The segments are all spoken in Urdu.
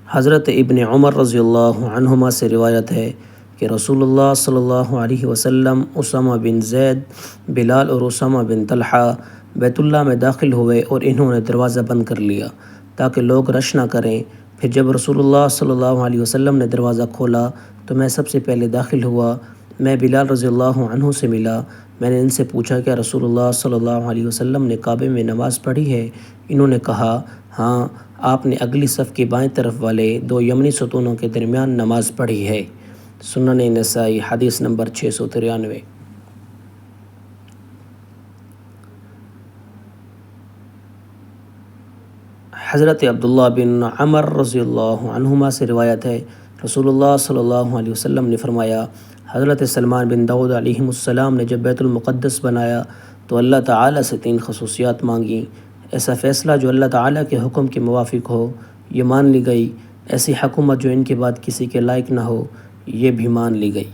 حضرت ابن عمر رضی اللہ عنہما سے روایت ہے کہ رسول اللہ صلی اللہ علیہ وسلم اسامہ بن زید، بلال اور اسامہ بن طلحہ بیت اللہ میں داخل ہوئے اور انہوں نے دروازہ بند کر لیا تاکہ لوگ رش نہ کریں۔ پھر جب رسول اللہ صلی اللہ علیہ وسلم نے دروازہ کھولا تو میں سب سے پہلے داخل ہوا۔ میں بلال رضی اللہ عنہ سے ملا۔ میں نے ان سے پوچھا کہ رسول اللہ صلی اللہ علیہ وسلم نے کعبے میں نماز پڑھی ہے؟ انہوں نے کہا ہاں، آپ نے اگلی صف کے بائیں طرف والے دو یمنی ستونوں کے درمیان نماز پڑھی ہے۔ سنن نسائی حدیث نمبر 693۔ حضرت عبداللہ بن عمر رضی اللہ عنہما سے روایت ہے رسول اللہ صلی اللہ علیہ وسلم نے فرمایا، حضرت سلمان بن داؤد علیہ السلام نے جب بیت المقدس بنایا تو اللہ تعالیٰ سے 3 خصوصیات مانگیں۔ ایسا فیصلہ جو اللہ تعالیٰ کے حکم کے موافق ہو، یہ مان لی گئی۔ ایسی حکومت جو ان کے بعد کسی کے لائق نہ ہو، یہ بھی مان لی گئی۔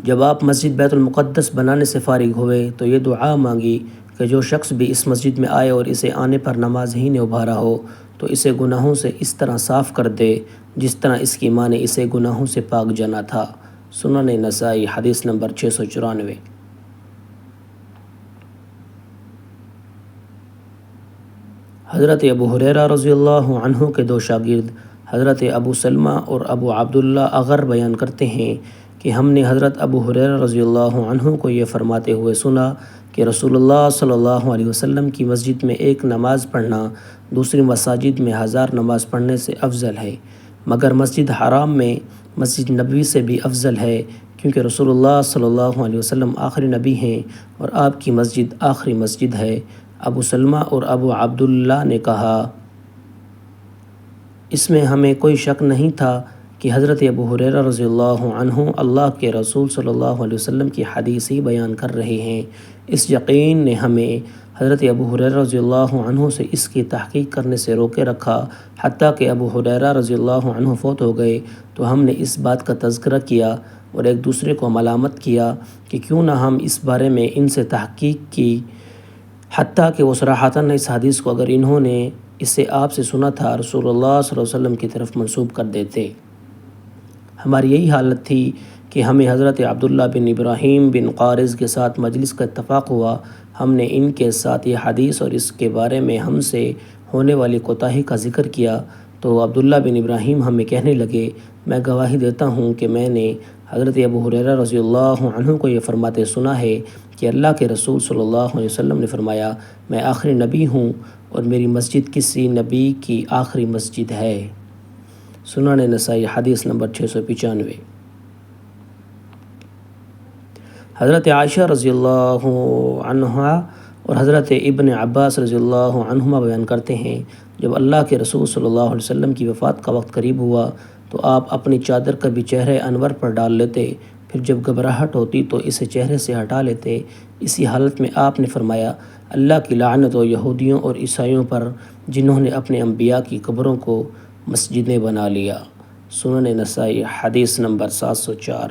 جب آپ مسجد بیت المقدس بنانے سے فارغ ہوئے تو یہ دعا مانگی کہ جو شخص بھی اس مسجد میں آئے اور اسے آنے پر نماز ہی نے ابھارا ہو تو اسے گناہوں سے اس طرح صاف کر دے جس طرح اس کی ماں نے اسے گناہوں سے پاک جانا تھا۔ سنن نسائی حدیث نمبر 694۔ حضرت ابو ہریرہ رضی اللہ عنہ کے 2 شاگرد حضرت ابو سلمہ اور ابو عبداللہ اغر بیان کرتے ہیں کہ ہم نے حضرت ابو ہریرہ رضی اللہ عنہ کو یہ فرماتے ہوئے سنا کہ رسول اللہ صلی اللہ علیہ وسلم کی مسجد میں ایک نماز پڑھنا دوسری مساجد میں 1000 نماز پڑھنے سے افضل ہے، مگر مسجد حرام میں مسجد نبوی سے بھی افضل ہے، کیونکہ رسول اللہ صلی اللہ علیہ وسلم آخری نبی ہیں اور آپ کی مسجد آخری مسجد ہے۔ ابو سلمہ اور ابو عبداللہ نے کہا، اس میں ہمیں کوئی شک نہیں تھا کہ حضرت ابو ہریرہ رضی اللہ عنہ اللہ کے رسول صلی اللہ علیہ وسلم کی حدیث ہی بیان کر رہے ہیں۔ اس یقین نے ہمیں حضرت ابو ہریرہ رضی اللہ عنہ سے اس کی تحقیق کرنے سے روکے رکھا، حتیٰ کہ ابو ہریرہ رضی اللہ عنہ فوت ہو گئے تو ہم نے اس بات کا تذکرہ کیا اور ایک دوسرے کو ملامت کیا کہ کیوں نہ ہم اس بارے میں ان سے تحقیق کی، حتیٰ کہ وہ صراحتاً اس حدیث کو اگر انہوں نے اسے آپ سے سنا تھا رسول اللہ صلی اللہ علیہ وسلم کی طرف منسوب کر دیتے۔ ہماری یہی حالت تھی کہ ہمیں حضرت عبداللہ بن ابراہیم بن قارظ کے ساتھ مجلس کا اتفاق ہوا۔ ہم نے ان کے ساتھ یہ حدیث اور اس کے بارے میں ہم سے ہونے والی کوتاہی کا ذکر کیا تو عبداللہ بن ابراہیم ہمیں کہنے لگے، میں گواہی دیتا ہوں کہ میں نے حضرت ابو ہریرہ رضی اللہ عنہ کو یہ فرماتے سنا ہے کہ اللہ کے رسول صلی اللہ علیہ وسلم نے فرمایا، میں آخری نبی ہوں اور میری مسجد کسی نبی کی آخری مسجد ہے۔ سنن نسائی حدیث نمبر 695۔ حضرت عائشہ رضی اللہ عنہا اور حضرت ابن عباس رضی اللہ عنہما بیان کرتے ہیں، جب اللہ کے رسول صلی اللہ علیہ وسلم کی وفات کا وقت قریب ہوا تو آپ اپنی چادر کبھی چہرے انور پر ڈال لیتے، پھر جب گھبراہٹ ہوتی تو اسے چہرے سے ہٹا لیتے۔ اسی حالت میں آپ نے فرمایا، اللہ کی لعنت ہو یہودیوں اور عیسائیوں پر جنہوں نے اپنے انبیاء کی قبروں کو مسجدیں بنا لیا۔ سنن نسائی حدیث نمبر 704۔